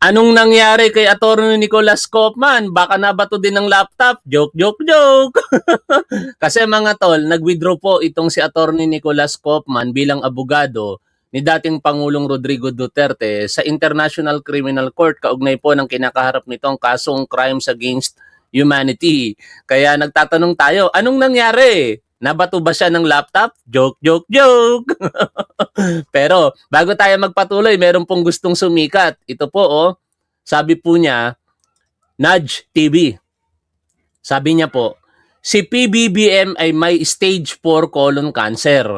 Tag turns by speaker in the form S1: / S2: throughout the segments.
S1: Anong nangyari kay Atty. Nicolas Kopman? Baka nabato din ng laptop? Joke, joke, joke. Kasi mga tol, nag-withdraw po itong si Atty. Nicolas Kopman bilang abogado ni dating Pangulong Rodrigo Duterte sa International Criminal Court kaugnay po ng kinakaharap nitong kasong crimes against humanity. Kaya nagtatanong tayo, anong nangyari? Nabato ba siya ng laptop? Joke, joke, joke. Pero bago tayo magpatuloy, meron pong gustong sumikat. Ito po, oh, sabi po niya, Nudge TV. Sabi niya po, si PBBM ay may stage 4 colon cancer.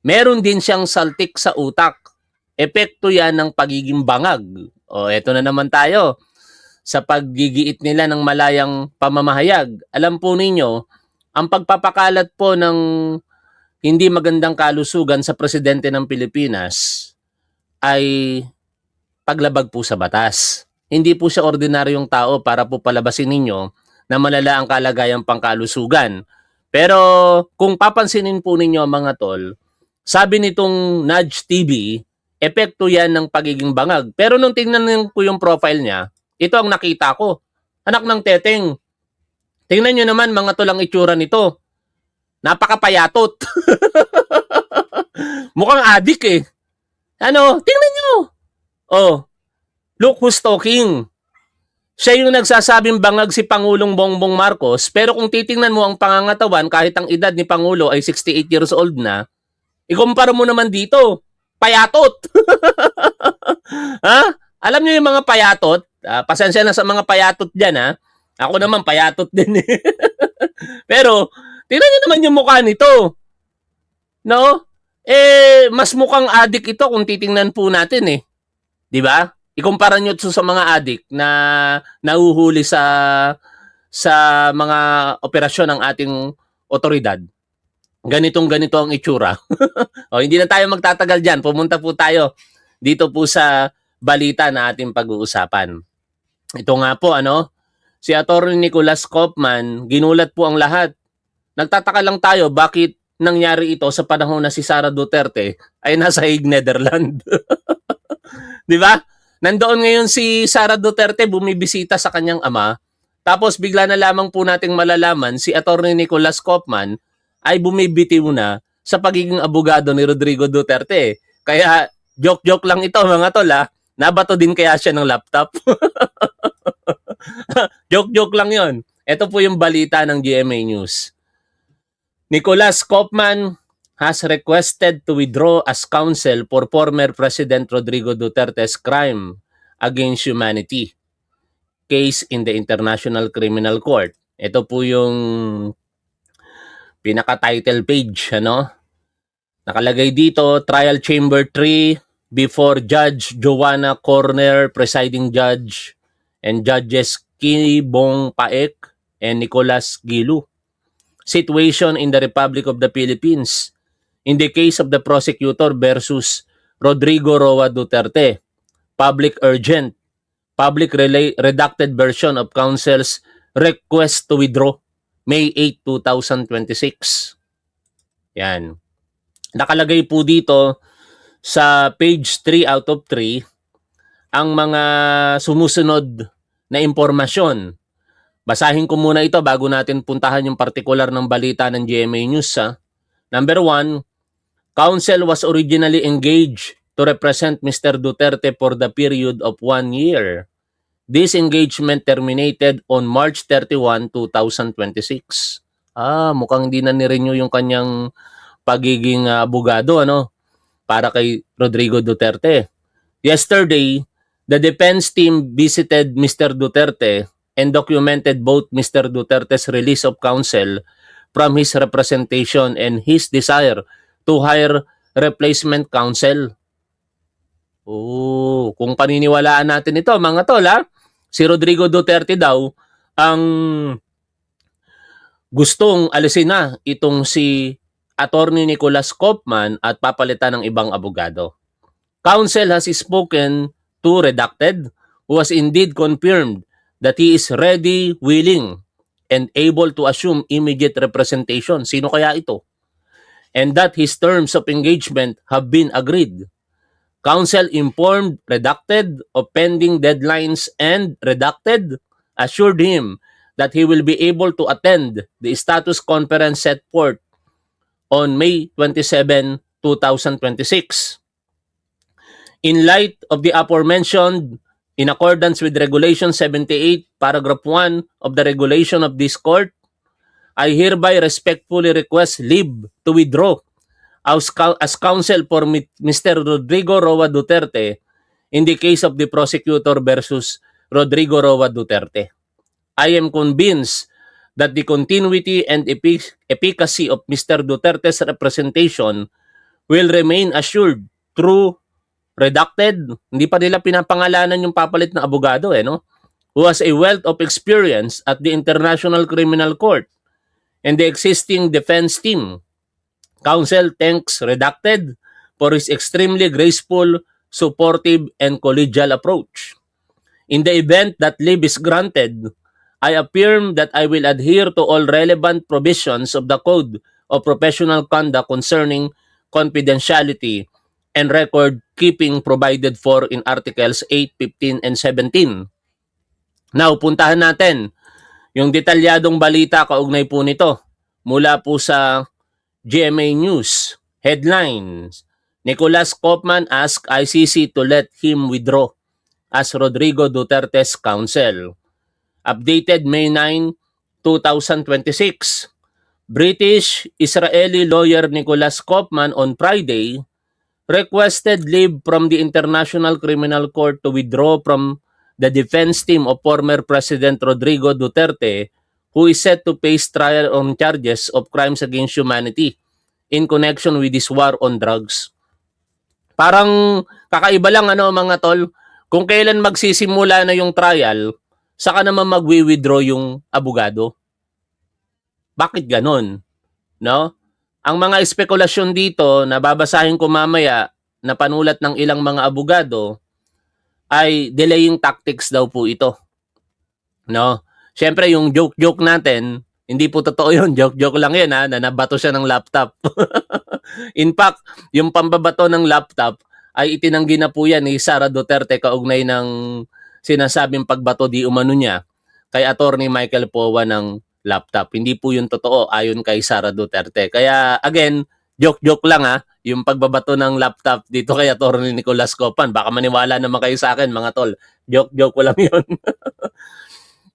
S1: Meron din siyang saltik sa utak. Epekto yan ng pagiging bangag. O, eto na naman tayo. Sa paggigiit nila ng malayang pamamahayag. Alam po ninyo, ang pagpapakalat po ng hindi magandang kalusugan sa presidente ng Pilipinas ay paglabag po sa batas. Hindi po siya ordinaryong tao para po palabasin ninyo na malala ang kalagayang pangkalusugan. Pero kung papansinin po ninyo mga tol, sabi nitong Nudge TV, epekto yan ng pagiging bangag. Pero nung tingnan ko yung profile niya, ito ang nakita ko. Anak ng teteng. Tingnan nyo naman mga tol ang itsura nito. Napakapayatot. Mukhang adik eh. Ano? Tingnan nyo. Oh, look who's talking. Siya yung nagsasabing bangag si Pangulong Bongbong Marcos, pero kung titingnan mo ang pangangatawan, kahit ang edad ni Pangulo ay 68 years old na, ikumpara mo naman dito, payatot. Ha? Alam nyo yung mga payatot? Pasensya na sa mga payatot dyan, ha? Ako naman, payatot din eh. Pero, tingnan nyo naman yung mukha nito. No? Mas mukhang adik ito kung titingnan po natin eh. Di ba? Ikumpara nyo ito sa mga adik na nahuhuli sa mga operasyon ng ating otoridad. Ganito ang itsura. O, hindi na tayo magtatagal dyan. Pumunta po tayo dito po sa balita na ating pag-uusapan. Ito nga po, si Atty. Nicolas Kopman, ginulat po ang lahat. Nagtataka lang tayo bakit nangyari ito sa panahon na si Sara Duterte ay nasa Hague, Netherlands. Di ba? Nandoon ngayon si Sara Duterte bumibisita sa kanyang ama. Tapos bigla na lamang po nating malalaman si Atty. Nicolas Kopman ay bumibitiw na sa pagiging abogado ni Rodrigo Duterte. Kaya joke-joke lang ito mga tol ha. Nabato din kaya siya ng laptop. Joke-joke lang yon. Ito po yung balita ng GMA News. Nicolas Kopman has requested to withdraw as counsel for former President Rodrigo Duterte's crime against humanity case in the International Criminal Court. Ito po yung pinaka-title page, Nakalagay dito, Trial Chamber 3 before Judge Joanna Corner, Presiding Judge, and Judges Kini Bong Paek and Nicolas Gilu. Situation in the Republic of the Philippines in the case of the prosecutor versus Rodrigo Roa Duterte. Public urgent. Public redacted version of counsel's request to withdraw May 8, 2026. Yan. Nakalagay po dito sa page 3 out of 3 ang mga sumusunod na impormasyon. Basahin ko muna ito bago natin puntahan yung partikular ng balita ng GMA News. Number 1, counsel was originally engaged to represent Mr. Duterte for the period of 1 year. This engagement terminated on March 31, 2026. Mukhang hindi na ni-renew yung kanyang pagiging abogado, para kay Rodrigo Duterte. Yesterday, the defense team visited Mr. Duterte and documented both Mr. Duterte's release of counsel from his representation and his desire to hire replacement counsel. Kung paniniwalaan natin ito, mga tol, si Rodrigo Duterte daw ang gustong alisin na itong si Atty. Nicolas Kopman at papalitan ng ibang abogado. Counsel has spoken to redacted who has indeed confirmed that he is ready, willing, and able to assume immediate representation. Sino kaya ito? And that his terms of engagement have been agreed. Counsel informed redacted of pending deadlines and redacted assured him that he will be able to attend the status conference set forth on May 27, 2026. In light of the aforementioned, in accordance with Regulation 78, Paragraph 1 of the regulation of this court, I hereby respectfully request leave to withdraw as counsel for Mr. Rodrigo Roa Duterte in the case of the prosecutor versus Rodrigo Roa Duterte. I am convinced that the continuity and efficacy of Mr. Duterte's representation will remain assured through redacted, hindi pa nila pinapangalanan yung papalit na abogado no? Who has a wealth of experience at the International Criminal Court and the existing defense team. Counsel thanks redacted for his extremely graceful, supportive, and collegial approach. In the event that leave is granted, I affirm that I will adhere to all relevant provisions of the Code of Professional Conduct concerning confidentiality and record keeping provided for in Articles 8, 15, and 17. Now, puntahan natin yung detalyadong balita kaugnay po nito mula po sa GMA News. Headlines: Nicolas Kaufman asked ICC to let him withdraw as Rodrigo Duterte's counsel. Updated May 9, 2026. British-Israeli lawyer Nicolas Kaufman on Friday requested leave from the International Criminal Court to withdraw from the defense team of former President Rodrigo Duterte, who is set to face trial on charges of crimes against humanity in connection with this war on drugs. Parang kakaiba lang mga tol, kung kailan magsisimula na yung trial, saka naman magwi-withdraw yung abogado. Bakit ganon? No? Ang mga espekulasyon dito na babasahin ko mamaya na panulat ng ilang mga abogado ay delaying tactics daw po ito. No? Siyempre yung joke-joke natin, hindi po totoo yun. Joke-joke lang yun na nabato siya ng laptop. In fact, yung pambabato ng laptop ay itinanggi na po yan ni Sara Duterte kaugnay ng sinasabing pagbato di umano niya kay Attorney Michael Powa ng laptop. Hindi po yun totoo ayon kay Sara Duterte. Kaya again, joke-joke lang yung pagbabato ng laptop dito kay Attorney Nicolas Kaufman. Baka maniwala naman kayo sa akin mga tol. Joke-joke ko lang yun.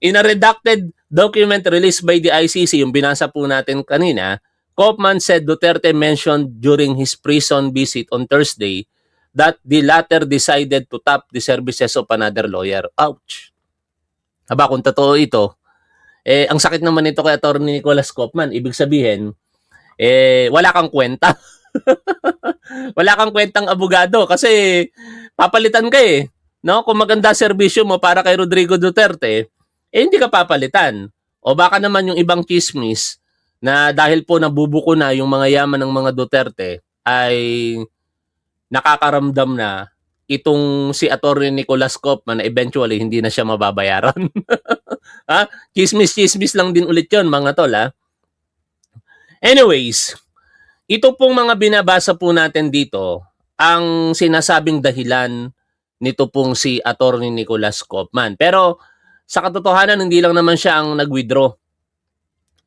S1: In a redacted document released by the ICC, yung binasa po natin kanina, Kaufman said Duterte mentioned during his prison visit on Thursday that the latter decided to tap the services of another lawyer. Ouch! Haba kung totoo ito, ang sakit naman nito kay Attorney Nicolas Kaufman. Ibig sabihin, wala kang kwenta. Wala kang kwentang abogado kasi papalitan ka no? Kung maganda serbisyo mo para kay Rodrigo Duterte, hindi ka papalitan. O baka naman yung ibang chismis na dahil po nabubuko na yung mga yaman ng mga Duterte ay nakakaramdam na itong si Attorney Nicolas Kaufman na eventually hindi na siya mababayaran. Chismis lang din ulit yun mga tol Anyways, ito pong mga binabasa po natin dito ang sinasabing dahilan nito pong si Attorney Nicolas Kaufman. Pero sa katotohanan hindi lang naman siya ang nag-withdraw.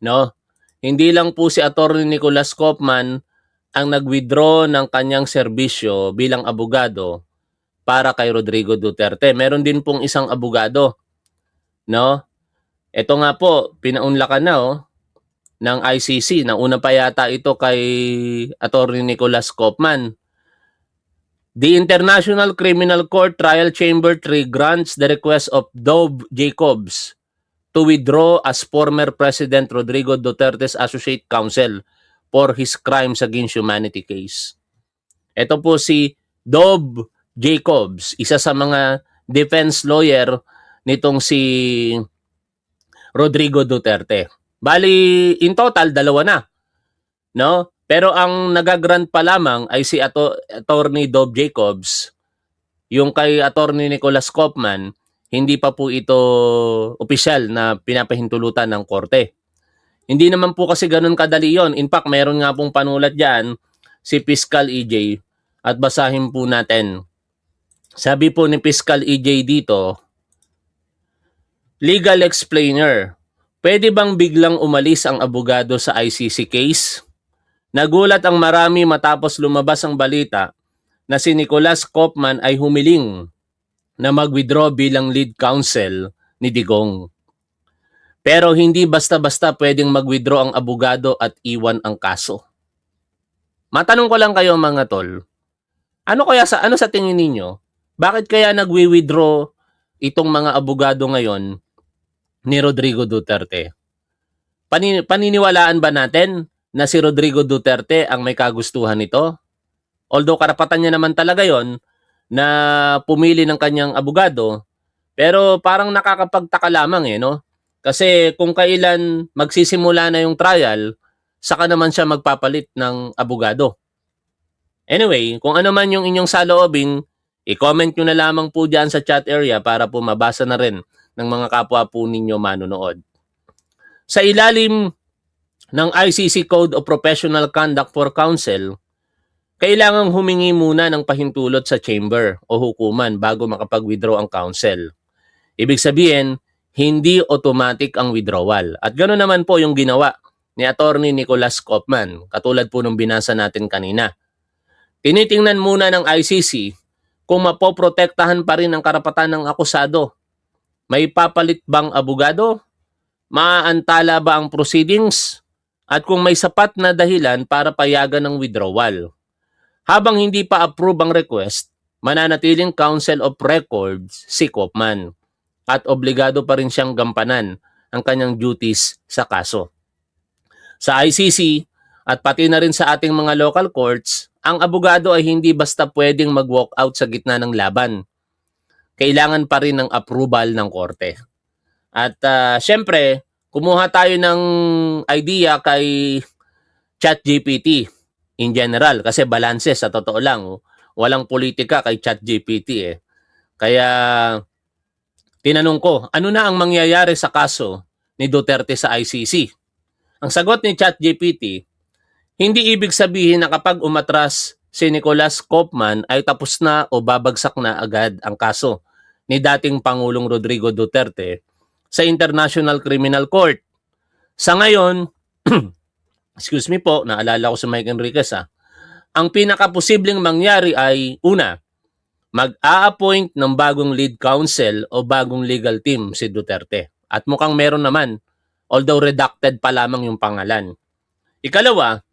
S1: No? Hindi lang po si Attorney Nicolas Kaufman ang nag-withdraw ng kanyang serbisyo bilang abogado para kay Rodrigo Duterte. Meron din pong isang abogado, no? Ito nga po, pinaunlakan na ng ICC. Nauna pa yata ito kay Attorney Nicolas Kaufman. The International Criminal Court Trial Chamber 3 grants the request of Dov Jacobs to withdraw as former President Rodrigo Duterte's associate counsel for his crimes against humanity case. Ito po si Dov Jacobs, isa sa mga defense lawyer nitong si Rodrigo Duterte. Bali, in total, 2 na. No? Pero ang nagagrant pa lamang ay si Attorney Dov Jacobs. Yung kay Attorney Nicolas Kaufman, hindi pa po ito opisyal na pinapahintulutan ng korte. Hindi naman po kasi ganun kadali yon. In fact, meron nga pong panulat dyan si Fiscal EJ at basahin po natin Sabi po ni Fiscal EJ dito, legal explainer, pwede bang biglang umalis ang abogado sa ICC case? Nagulat ang marami matapos lumabas ang balita na si Nicolas Kopman ay humiling na mag-withdraw bilang lead counsel ni Digong. Pero hindi basta-basta pwedeng mag-withdraw ang abogado at iwan ang kaso. Matanong ko lang kayo mga tol, ano sa tingin ninyo? Bakit kaya nagwi-withdraw itong mga abogado ngayon ni Rodrigo Duterte? Paniniwalaan ba natin na si Rodrigo Duterte ang may kagustuhan nito? Although karapatan niya naman talaga yon na pumili ng kanyang abogado, pero parang nakakapagtaka lamang no? Kasi kung kailan magsisimula na yung trial, saka naman siya magpapalit ng abogado. Anyway, kung ano man yung inyong saloobin, i-comment nyo na lamang po dyan sa chat area para po mabasa na rin ng mga kapwa po ninyo manonood. Sa ilalim ng ICC Code of Professional Conduct for Counsel, kailangang humingi muna ng pahintulot sa chamber o hukuman bago makapag-withdraw ang counsel. Ibig sabihin, hindi automatic ang withdrawal. At gano'n naman po yung ginawa ni Attorney Nicolas Kopman, katulad po nung binasa natin kanina. Tinitingnan muna ng ICC kung mapoprotektahan pa rin ang karapatan ng akusado. May papalit bang abogado? Maaantala ba ang proceedings? At kung may sapat na dahilan para payagan ng withdrawal. Habang hindi pa approve ang request, mananatiling counsel of records si Kopman at obligado pa rin siyang gampanan ang kanyang duties sa kaso. Sa ICC at pati na rin sa ating mga local courts, ang abogado ay hindi basta pwedeng mag-walk out sa gitna ng laban. Kailangan pa rin ng approval ng korte. At syempre, kumuha tayo ng idea kay ChatGPT in general kasi balanse sa totoo lang. Walang politika kay ChatGPT Kaya tinanong ko, ano na ang mangyayari sa kaso ni Duterte sa ICC? Ang sagot ni ChatGPT, hindi ibig sabihin na kapag umatras si Nicolas Kopman ay tapos na o babagsak na agad ang kaso ni dating Pangulong Rodrigo Duterte sa International Criminal Court. Sa ngayon, excuse me po, naalala ko si Mike Enriquez ang pinakaposibleng mangyari ay una, mag-a-appoint ng bagong lead counsel o bagong legal team si Duterte. At mukhang meron naman, although redacted pa lamang yung pangalan. Ikalawa,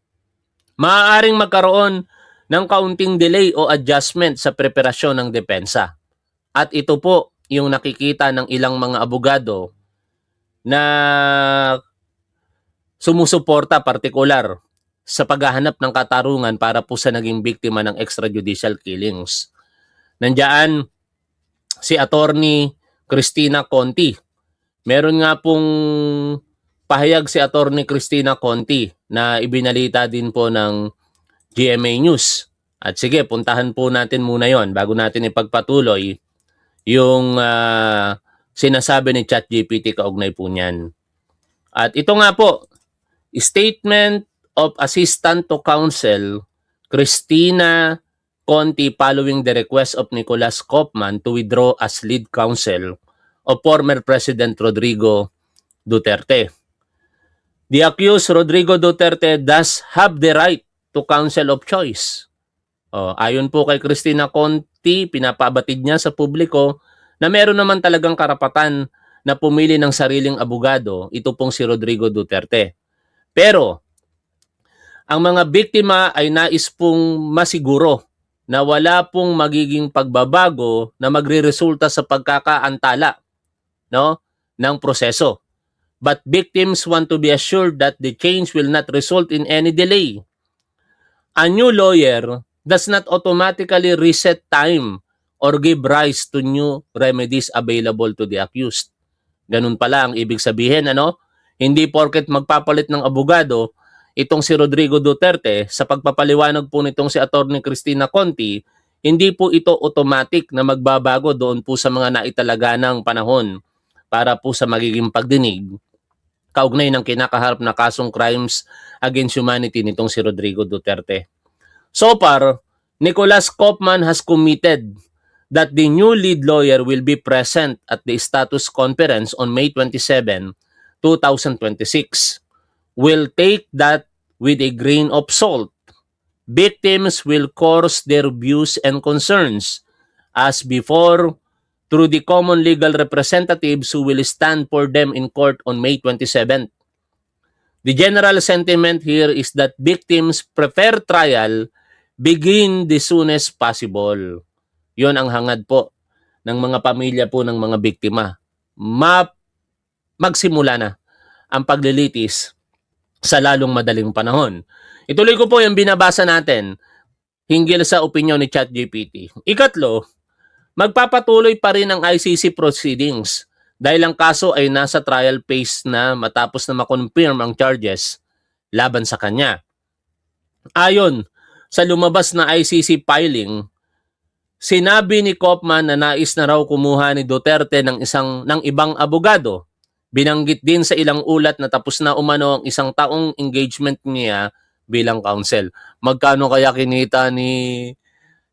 S1: maaaring magkaroon ng kaunting delay o adjustment sa preparasyon ng depensa. At ito po yung nakikita ng ilang mga abogado na sumusuporta partikular sa paghahanap ng katarungan para po sa naging biktima ng extrajudicial killings. Nandiyan si Attorney Cristina Conti. Meron nga pong pahayag si Attorney Cristina Conti na ibinalita din po ng GMA News. At sige, puntahan po natin muna yon bago natin ipagpatuloy yung sinasabi ni ChatGPT kaugnay po niyan. At ito nga po, Statement of Assistant to Counsel Cristina Conti following the request of Nicolas Kopman to withdraw as lead counsel of former President Rodrigo Duterte. The accused Rodrigo Duterte does have the right to counsel of choice. Ayon po kay Cristina Conti, pinapabatid niya sa publiko na meron naman talagang karapatan na pumili ng sariling abogado, ito pong si Rodrigo Duterte. Pero, ang mga biktima ay nais pong masiguro na wala pong magiging pagbabago na magreresulta sa pagkakaantala ng proseso. But victims want to be assured that the change will not result in any delay. A new lawyer does not automatically reset time or give rise to new remedies available to the accused. Ganun pala ang ibig sabihin, Hindi porket magpapalit ng abogado itong si Rodrigo Duterte, sa pagpapaliwanag po nitong si Attorney Cristina Conti, hindi po ito automatic na magbabago doon po sa mga naitalaga ng panahon para po sa magiging pagdinig kaugnay ng kinakaharap na kasong crimes against humanity nitong si Rodrigo Duterte. So far, Nicolas Kopman has committed that the new lead lawyer will be present at the status conference on May 27, 2026. We'll take that with a grain of salt. Victims will course their views and concerns as before through the common legal representatives who will stand for them in court on May 27th. The general sentiment here is that victims prefer trial begin the soonest possible. Yon ang hangad po ng mga pamilya po ng mga biktima. Magsimula na ang paglilitis sa lalong madaling panahon. Ituloy ko po yung binabasa natin hinggil sa opinyon ni ChatGPT. Ikatlo, magpapatuloy pa rin ang ICC proceedings dahil ang kaso ay nasa trial phase na matapos na makonfirm ang charges laban sa kanya. Ayon sa lumabas na ICC filing, sinabi ni Koopman na nais na raw kumuha ni Duterte ng ibang abogado. Binanggit din sa ilang ulat na tapos na umano ang isang taong engagement niya bilang counsel. Magkano kaya kinita ni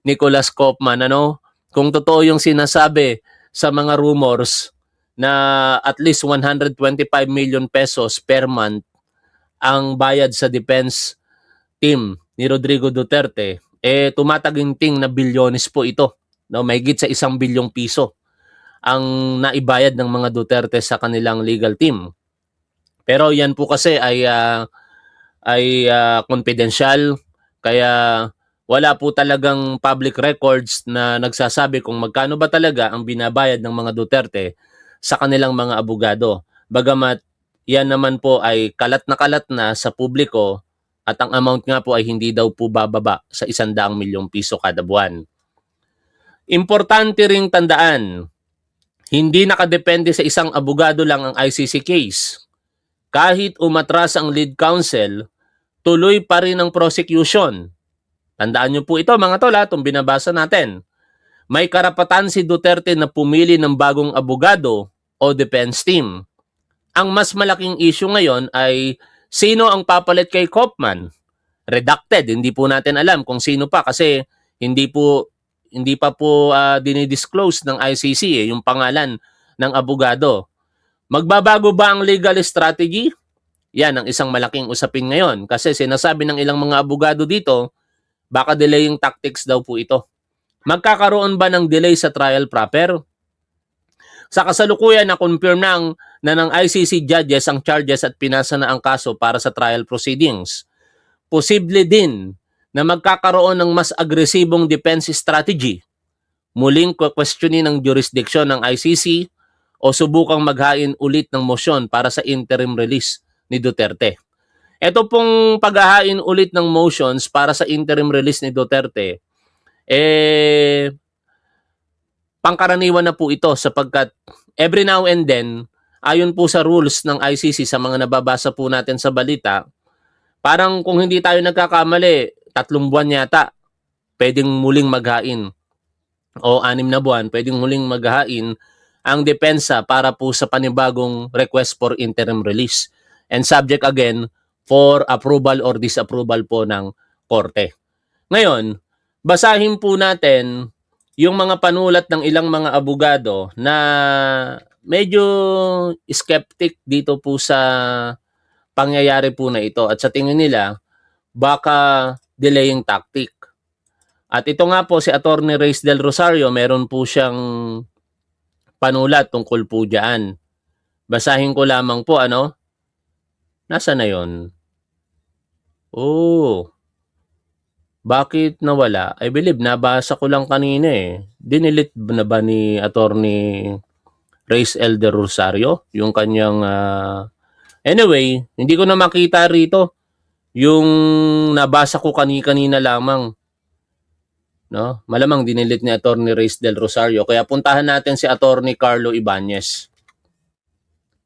S1: Nicholas Koopman, ano? Kung totoo yung sinasabi sa mga rumors na at least 125 million pesos per month ang bayad sa defense team ni Rodrigo Duterte, tumataginting na bilyones po ito. No? Mahigit sa 1 bilyong piso ang naibayad ng mga Duterte sa kanilang legal team. Pero yan po kasi ay confidential, kaya wala po talagang public records na nagsasabi kung magkano ba talaga ang binabayad ng mga Duterte sa kanilang mga abogado. Bagamat yan naman po ay kalat na sa publiko at ang amount nga po ay hindi daw po bababa sa 100 milyong piso kada buwan. Importante ring tandaan, hindi nakadepende sa isang abogado lang ang ICC case. Kahit umatras ang lead counsel, tuloy pa rin ang prosecution. Tandaan niyo po ito mga tol, itong binabasa natin. May karapatan si Duterte na pumili ng bagong abogado o defense team. Ang mas malaking issue ngayon ay sino ang papalit kay Koopman. Redacted, hindi po natin alam kung sino pa kasi hindi pa po dinidisclose ng ICC yung pangalan ng abogado. Magbabago ba ang legal strategy? Yan ang isang malaking usapin ngayon kasi sinasabi ng ilang mga abogado dito, baka delaying tactics daw po ito. Magkakaroon ba ng delay sa trial proper? Sa kasalukuyan na-confirm na ng ICC judges ang charges at pinasa na ang kaso para sa trial proceedings. Posible din na magkakaroon ng mas agresibong defense strategy. Muling questionin ng jurisdiction ng ICC o subukang maghain ulit ng motion para sa interim release ni Duterte. Ito pong paghahain ulit ng motions para sa interim release ni Duterte, pangkaraniwan na po ito sapagkat every now and then, ayon po sa rules ng ICC sa mga nababasa po natin sa balita, parang kung hindi tayo nagkakamali, 3 buwan yata, pwedeng muling maghain o 6 na buwan, pwedeng muling maghain ang depensa para po sa panibagong request for interim release. And subject again for approval or disapproval po ng korte. Ngayon, basahin po natin yung mga panulat ng ilang mga abogado na medyo skeptic dito po sa pangyayari po na ito at sa tingin nila baka delaying tactic. At ito nga po si Attorney Reyes del Rosario, meron po siyang panulat tungkol po diyan. Basahin ko lamang po ano. Nasa na yon? Oh. Bakit nawala? I believe nabasa ko lang kanina eh. Dinilit na ba ni Attorney Reyes L. del Rosario yung kanyang anyway, hindi ko na makita rito yung nabasa ko kanina lamang. No? Malamang dinilit ni Attorney Reyes del Rosario. Kaya puntahan natin si Attorney Carlo Ibanez.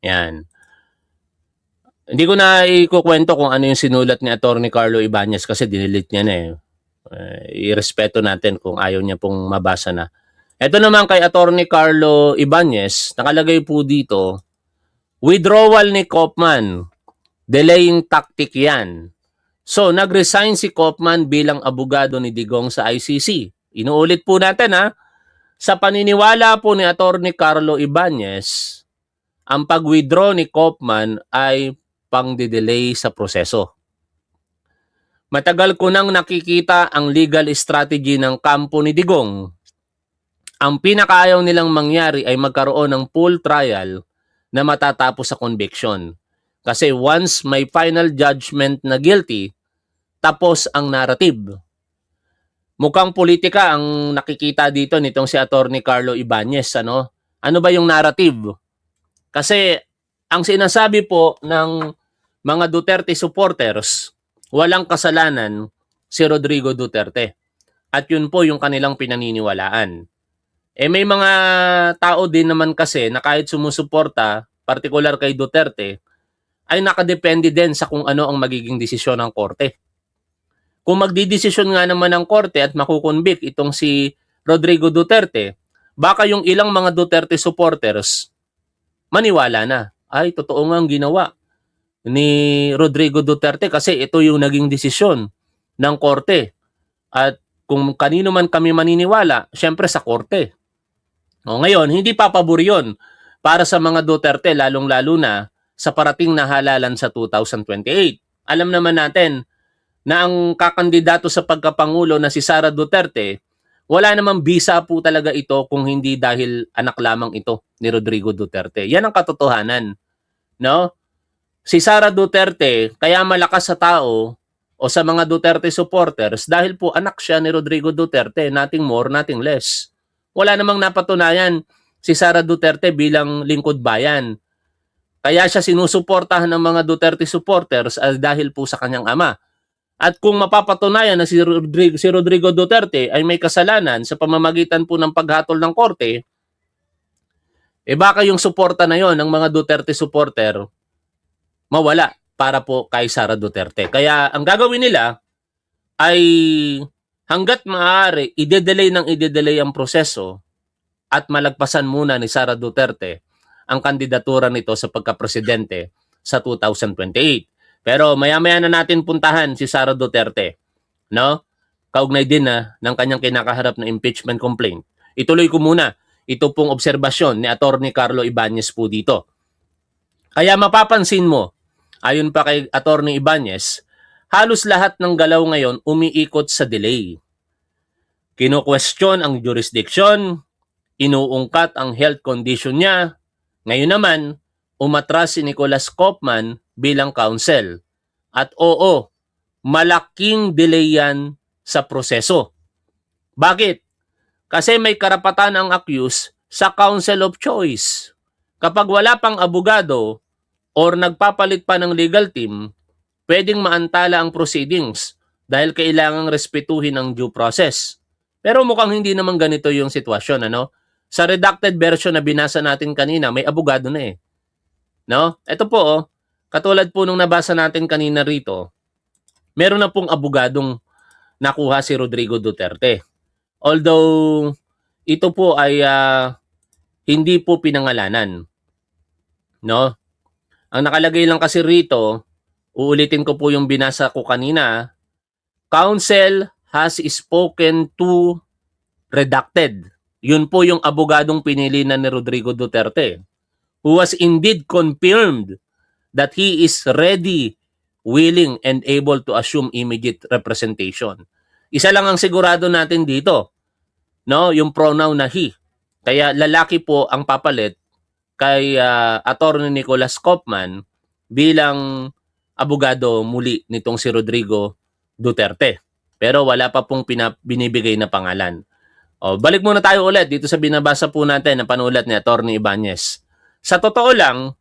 S1: Yan. Hindi ko na ikukwento kung ano yung sinulat ni Attorney Carlo Ibanez kasi dinilit niya na eh. Irespeto natin kung ayaw niya pong mabasa na. Ito naman kay Attorney Carlo Ibanez, nakalagay po dito, withdrawal ni Koopman, delaying tactic yan. So, nag-resign si Koopman bilang abogado ni Digong sa ICC. Inuulit po natin ha, Sa paniniwala po ni Atty. Carlo Ibanez, ang pag-withdraw ni Koopman ay pang-delay sa proseso. Matagal ko nang nakikita ang legal strategy ng kampo ni Digong. Ang pinakaayaw nilang mangyari ay magkaroon ng full trial na matatapos sa conviction. Kasi once may final judgment na guilty, tapos ang narrative. Mukhang politika ang nakikita dito nitong si Atty. Carlo Ibanez. Ano ba yung narrative? Kasi ang sinasabi po ng mga Duterte supporters, walang kasalanan si Rodrigo Duterte. At yun po yung kanilang pinaniniwalaan. May mga tao din naman kasi na kahit sumusuporta, partikular kay Duterte, ay nakadepende din sa kung ano ang magiging desisyon ng korte. Kung magdidesisyon nga naman ng korte at makukonvict itong si Rodrigo Duterte, baka yung ilang mga Duterte supporters maniwala na. Ay, totoo nga ang ginawa ni Rodrigo Duterte kasi ito yung naging desisyon ng korte. At kung kanino man kami maniniwala, syempre sa korte. Ngayon, hindi papabor yun para sa mga Duterte, lalong-lalo na sa parating na halalan sa 2028. Alam naman natin na ang kakandidato sa pagkapangulo na si Sara Duterte, wala namang bisa po talaga ito kung hindi dahil anak lamang ito ni Rodrigo Duterte. Yan ang katotohanan. No? Si Sara Duterte, kaya malakas sa tao o sa mga Duterte supporters dahil po anak siya ni Rodrigo Duterte, nothing more, nothing less. Wala namang napatunayan si Sara Duterte bilang lingkod bayan. Kaya siya sinusuportahan ng mga Duterte supporters dahil po sa kanyang ama. At kung mapapatunayan na si Rodrigo Duterte ay may kasalanan sa pamamagitan po ng paghatol ng korte, baka yung suporta na yon ng mga Duterte supporter mawala para po kay Sara Duterte. Kaya ang gagawin nila ay hanggat maaari, ide-delay ang proseso at malagpasan muna ni Sara Duterte ang kandidatura nito sa pagkapresidente sa 2028. Pero maya-maya na natin puntahan si Sara Duterte, no? Kaugnay din ng kanyang kinakaharap na impeachment complaint. Ituloy ko muna ito pong obserbasyon ni Atty. Carlo Ibanez po dito. Kaya mapapansin mo, ayon pa kay Atty. Ibanez, halos lahat ng galaw ngayon umiikot sa delay. Kino-question ang jurisdiction, inuungkat ang health condition niya. Ngayon naman, umatras si Nicolas Koopman bilang counsel. At oo, malaking delay yan sa proseso. Bakit? Kasi may karapatan ang accused sa counsel of choice. Kapag wala pang abogado or nagpapalit pa ng legal team, pwedeng maantala ang proceedings dahil kailangang respetuhin ang due process. Pero mukhang hindi naman ganito yung sitwasyon, Sa redacted version na binasa natin kanina, may abogado na eh. No? Ito po, katulad po nung nabasa natin kanina rito, meron na pong abogadong nakuha si Rodrigo Duterte. Although, ito po ay hindi po pinangalanan. No? Ang nakalagay lang kasi rito, uulitin ko po yung binasa ko kanina, counsel has spoken to redacted. Yun po yung abogadong pinili na ni Rodrigo Duterte, who was indeed confirmed that he is ready, willing, and able to assume immediate representation. Isa lang ang sigurado natin dito, yung pronoun na he. Kaya lalaki po ang papalit kay Atty. Nicolas Koopman bilang abogado muli nitong si Rodrigo Duterte. Pero wala pa pong binibigay na pangalan. Balik muna tayo ulit dito sa binabasa po natin na panulat ni Atty. Ibanez. Sa totoo lang,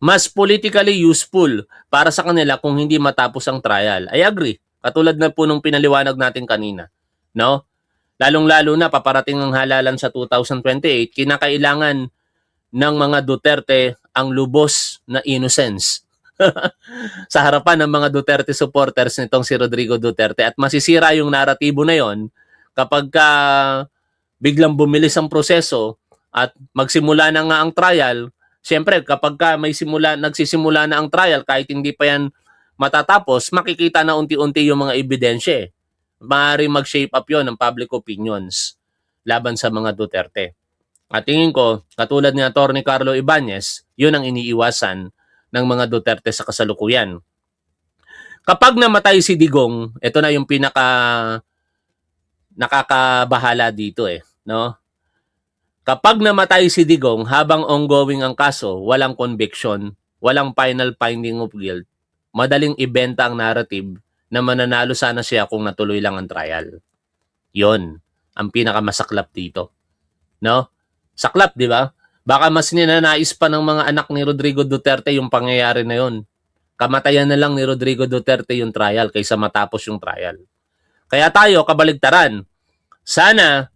S1: mas politically useful para sa kanila kung hindi matapos ang trial. I agree. Katulad na po nung pinaliwanag natin kanina. No? Lalong-lalo na paparating ang halalan sa 2028, kinakailangan ng mga Duterte ang lubos na innocence sa harapan ng mga Duterte supporters nitong si Rodrigo Duterte. At masisira yung naratibo na yon kapag biglang bumilis ang proseso at magsimula na nga ang trial. Siyempre, kapag nagsisimula na ang trial, kahit hindi pa yan matatapos, makikita na unti-unti yung mga ebidensya. Maaaring mag-shape up yon ng public opinions. laban sa mga Duterte. At tingin ko, katulad ni Atty. Carlo Ibanez, yun ang iniiwasan ng mga Duterte sa kasalukuyan. Kapag namatay si Digong, ito na yung pinaka nakakabahala dito no? Kapag namatay si Digong habang ongoing ang kaso, walang conviction, walang final finding of guilt, madaling ibenta ang narrative na mananalo sana siya kung natuloy lang ang trial. Yon ang pinakamasaklap dito. No? Saklap, di ba? Baka mas ninanais pa ng mga anak ni Rodrigo Duterte yung pangyayari na yon. Kamatayan na lang ni Rodrigo Duterte yung trial kaysa matapos yung trial. Kaya tayo, kabaligtaran, sana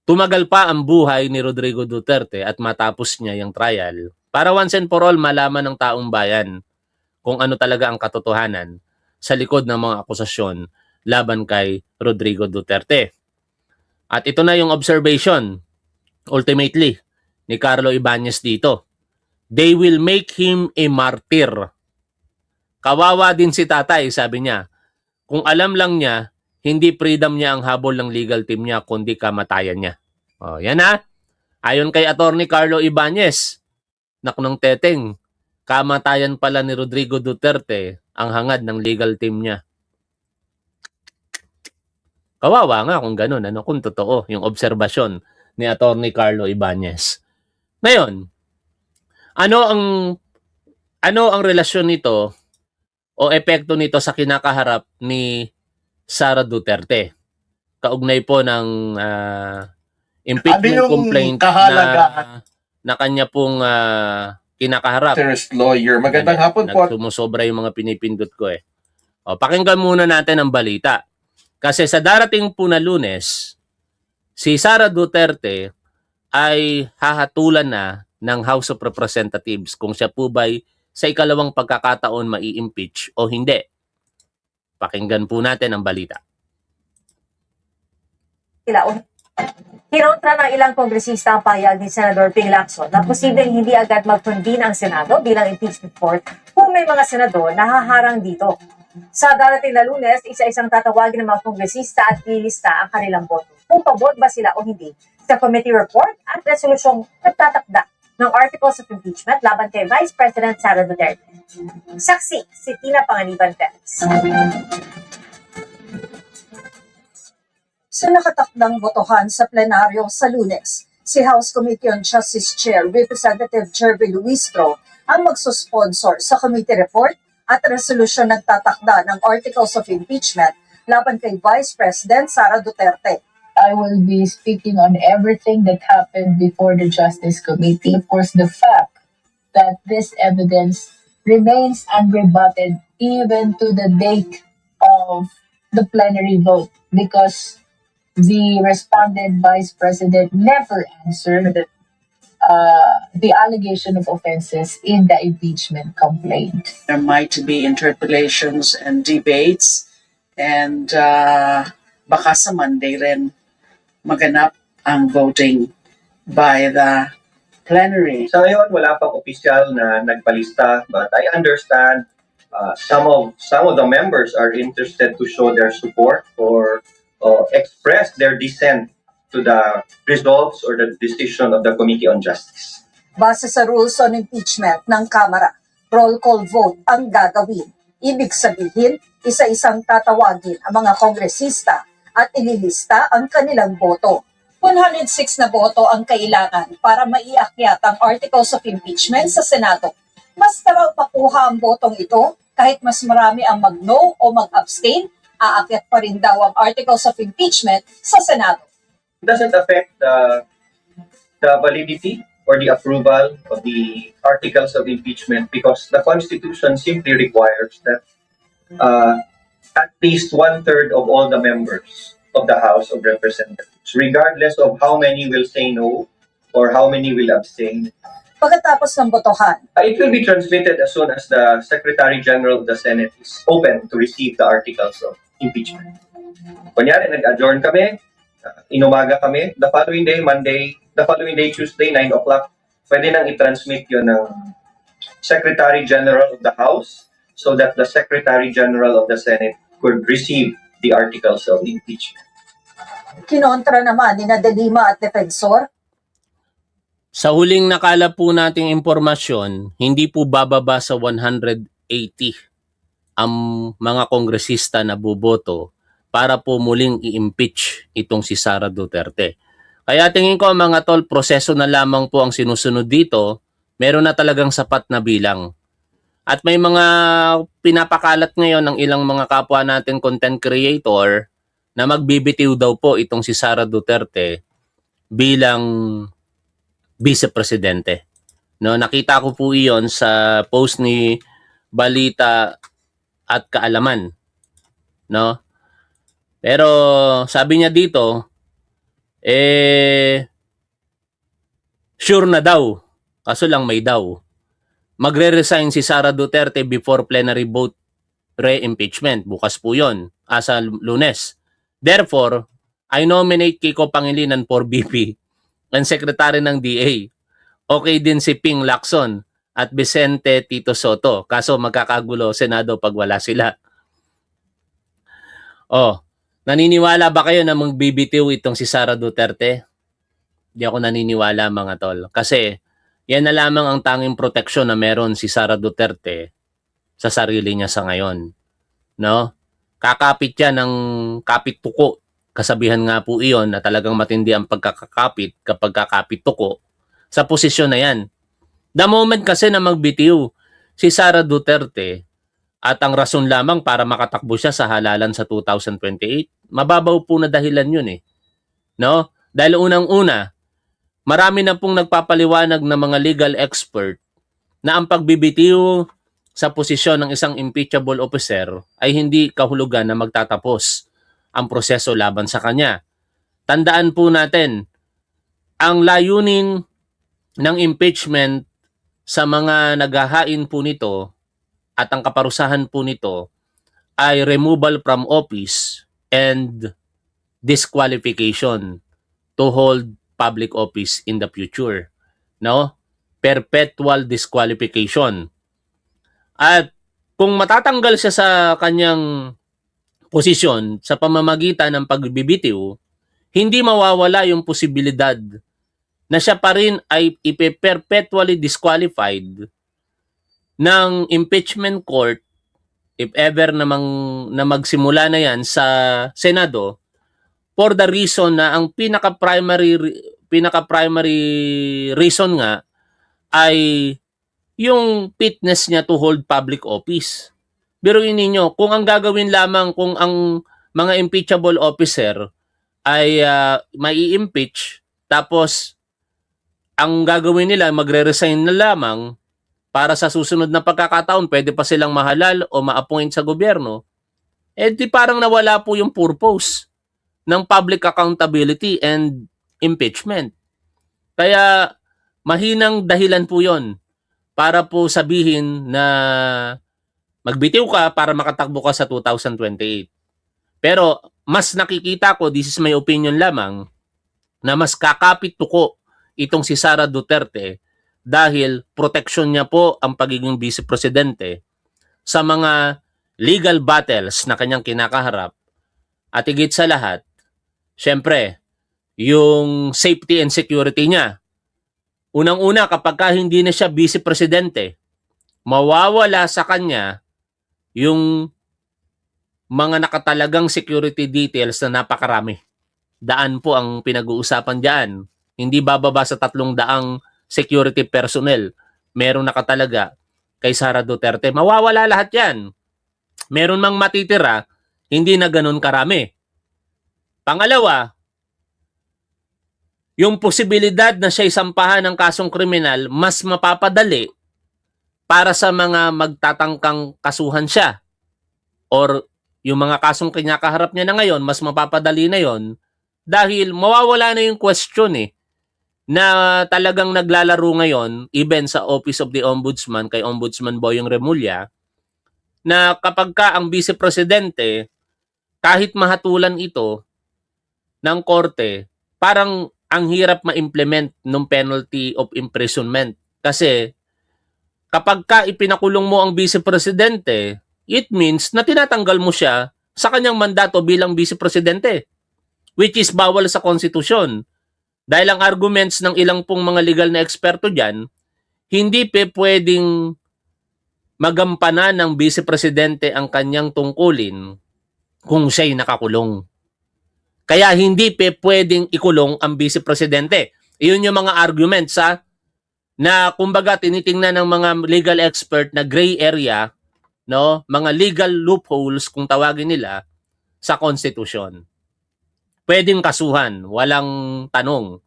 S1: tumagal pa ang buhay ni Rodrigo Duterte at matapos niya yung trial para once and for all malaman ng taong bayan kung ano talaga ang katotohanan sa likod ng mga akusasyon laban kay Rodrigo Duterte. At ito na yung observation, ultimately, ni Carlo Ibanez dito. They will make him a martyr. Kawawa din si tatay, sabi niya. Kung alam lang niya, hindi freedom niya ang habol ng legal team niya, kundi kamatayan niya. O, yan ha. Ayon kay Atty. Carlo Ibanez, naknong teteng, kamatayan pala ni Rodrigo Duterte ang hangad ng legal team niya. Kawawa nga kung ganun, kung totoo yung obserbasyon ni Atty. Carlo Ibanez. Ngayon, ano ang relasyon nito o epekto nito sa kinakaharap ni Sara Duterte? Kaugnay po ng impeachment complaint na kanya pong kinakaharap.
S2: Lawyer. Magandang hapon po.
S1: Sumusobra yung mga pinipindot ko O, pakinggan muna natin ang balita. Kasi sa darating po na Lunes, si Sara Duterte ay hahatulan na ng House of Representatives kung siya po ba'y sa ikalawang pagkakataon mai-impeach o hindi. Pakinggan po natin ang balita.
S3: Kinontra ng ilang kongresista ang pahayag ni Senador Ping Lacson na posibleng hindi agad mag-convene ang Senado bilang impeachment court kung may mga senador na haharang dito. Sa darating na Lunes, isa-isang tatawagin ng mga kongresista at lilista ang kanilang boto. Kung pabot ba sila o hindi sa committee report at resolusyong nagtatakda ng Articles of Impeachment laban kay Vice President Sara Duterte. Saksi si Tina Panganiban Perez.
S4: Sa nakatakdang botohan sa plenaryo sa Lunes, si House Committee on Justice Chair Representative Jervy Luistro ang magsusponsor sa committee report at resolusyon nagtatakda ng Articles of Impeachment laban kay Vice President Sara Duterte.
S5: I will be speaking on everything that happened before the Justice Committee. Of course, the fact that this evidence remains unrebutted even to the date of the plenary vote because the respondent Vice President never answered the allegation of offenses in the impeachment complaint.
S6: There might be interpolations and debates and baka sa Monday rin maganap ang voting by the plenary.
S7: Sa ngayon, wala pang opisyal na nagpalista, but I understand some of the members are interested to show their support or express their dissent to the results or the decision of the Committee on Justice.
S4: Base sa rules on impeachment ng Kamara, roll call vote ang gagawin. Ibig sabihin, isa-isang tatawagin ang mga kongresista at ililista ang kanilang boto. 106 na boto ang kailangan para maiakyat ang Articles of Impeachment sa Senado. Basta raw pakuha ang botong ito, kahit mas marami ang mag-no o mag-abstain, aakyat pa rin daw ang Articles of Impeachment sa Senado.
S7: It doesn't affect the validity or the approval of the articles of impeachment because the Constitution simply requires that at least 1/3 of all the members of the House of Representatives, regardless of how many will say no or how many will abstain.
S4: Pagkatapos ng botohan,
S7: It will be transmitted as soon as the Secretary General of the Senate is open to receive the articles of impeachment. Kunyari, nag-adjourn kami, inumaga kami, the following day, Tuesday, 9 o'clock, pwede nang i-transmit yun ng Secretary General of the House so that the Secretary General of the Senate could receive the articles of impeachment.
S4: Kinontra naman ni De Lima at Defensor,
S1: Sa huling nakalap po nating impormasyon, hindi po bababa sa 180 ang mga kongresista na boboto para po muling i-impeach itong si Sara Duterte. Kaya tingin ko mga tol, proseso na lamang po ang sinusunod dito, meron na talagang sapat na bilang. At may mga pinapakalat ngayon ng ilang mga kapwa natin content creator na magbibitiw daw po itong si Sara Duterte bilang Vice Presidente. No, nakita ko po iyon sa post ni Balita at Kaalaman. No? Pero sabi niya dito, sure na daw. Kaso lang may daw. Magre-resign si Sara Duterte before plenary vote re-impeachment. Bukas po yun. Sa Lunes. Therefore, I nominate Kiko Pangilinan for VP and Secretary ng DA. Okay din si Ping Lacson at Vicente Tito Soto. Kaso magkakagulo Senado pag wala sila. Naniniwala ba kayo na magbibitiw itong si Sara Duterte? Di ako naniniwala mga tol. Kasi yan na lamang ang tanging proteksyon na meron si Sara Duterte sa sarili niya sa ngayon. No? Kakapit yan ng kapit tuko. Kasabihan nga po iyon na talagang matindi ang pagkakakapit kapag kakapit tuko sa posisyon na yan. The moment kasi na magbitiw si Sara Duterte at ang rason lamang para makatakbo siya sa halalan sa 2028, mababaw po na dahilan yun eh. No? Dahil unang-una, marami na pong nagpapaliwanag ng mga legal expert na ang pagbibitiw sa posisyon ng isang impeachable officer ay hindi kahulugan na magtatapos ang proseso laban sa kanya. Tandaan po natin, ang layunin ng impeachment sa mga naghahain po nito at ang kaparusahan po nito ay removal from office and disqualification to hold public office in the future. No? Perpetual disqualification. At kung matatanggal siya sa kanyang posisyon sa pamamagitan ng pagbibitiw, hindi mawawala yung posibilidad na siya pa rin ay ipe-perpetually disqualified ng impeachment court if ever na magsimula na yan sa Senado for the reason na ang pinaka-primary reason nga ay yung fitness niya to hold public office. Biruin ninyo, kung ang gagawin lamang kung ang mga impeachable officer ay mai-impeach, tapos ang gagawin nila magre-resign na lamang para sa susunod na pagkakataon, pwede pa silang mahalal o ma-appoint sa gobyerno, di parang nawala po yung purpose ng public accountability and impeachment. Kaya mahinang dahilan po yon para po sabihin na magbitiw ka para makatakbo ka sa 2028. Pero mas nakikita ko, this is my opinion lamang, na mas kakapit tuko itong si Sara Duterte dahil proteksyon niya po ang pagiging vice presidente sa mga legal battles na kanyang kinakaharap. At higit sa lahat, syempre, yung safety and security niya. Unang-una, kapag hindi na siya vice presidente, mawawala sa kanya yung mga nakatalagang security details na napakarami. Daan po ang pinag-uusapan diyan. Hindi bababa sa 300 security personnel. Meron nakatalaga kay Sara Duterte. Mawawala lahat yan. Meron mang matitira, hindi na ganun karami. Pangalawa, yung posibilidad na siya isampahan ng kasong kriminal, mas mapapadali para sa mga magtatangkang kasuhan siya. Or yung mga kasong kinakaharap niya na ngayon, mas mapapadali na yon dahil mawawala na yung question na talagang naglalaro ngayon, even sa Office of the Ombudsman, kay Ombudsman Boyong Remulla, na kapag ka ang Vice Presidente, kahit mahatulan ito ng korte, parang ang hirap ma-implement ng penalty of imprisonment. Kasi kapag ka ipinakulong mo ang Vice Presidente, it means na tinatanggal mo siya sa kanyang mandato bilang Vice Presidente. which is bawal sa konstitusyon. Dahil ang arguments ng ilang pong mga legal na eksperto dyan, hindi pwedeng magampanan ng Vice Presidente ang kanyang tungkulin kung siya'y nakakulong. Kaya hindi pwedeng ikulong ang Vice Presidente. Iyon yung mga arguments na kumbaga tinitingnan ng mga legal expert na gray area, no, mga legal loopholes kung tawagin nila sa konstitusyon. Pwedeng kasuhan, walang tanong.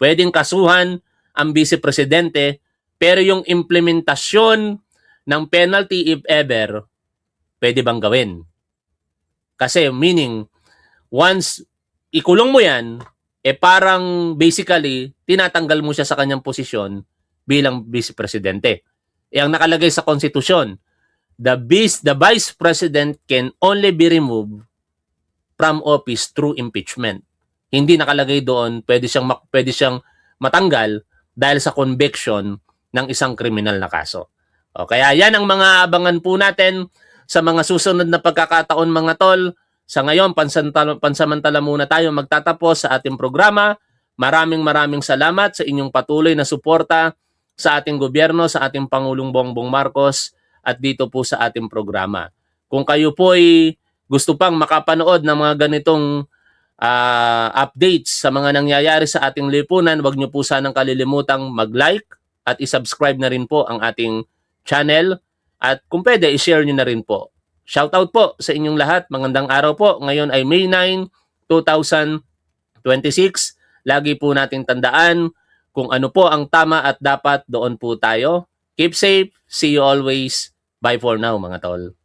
S1: Pwedeng kasuhan ang Vice Presidente, pero yung implementasyon ng penalty if ever, pwede bang gawin? Kasi meaning, once ikulong mo yan, parang basically, tinatanggal mo siya sa kanyang posisyon bilang Vice Presidente. Ang nakalagay sa konstitusyon, the Vice President can only be removed from office through impeachment. Hindi nakalagay doon, pwede siyang matanggal dahil sa conviction ng isang kriminal na kaso. O, kaya yan ang mga abangan po natin sa mga susunod na pagkakataon mga tol. Sa ngayon, pansamantala muna tayo magtatapos sa ating programa. Maraming salamat sa inyong patuloy na suporta sa ating gobyerno, sa ating Pangulong Bongbong Marcos at dito po sa ating programa. Kung kayo po ay gusto pang makapanood ng mga ganitong updates sa mga nangyayari sa ating lipunan, huwag niyo po sanang kalilimutang mag-like at isubscribe na rin po ang ating channel at kung pwede, i-share nyo na rin po. Shoutout po sa inyong lahat. Magandang araw po. Ngayon ay May 9, 2026. Lagi po nating tandaan kung ano po ang tama at dapat doon po tayo. Keep safe. See you always. Bye for now mga tol.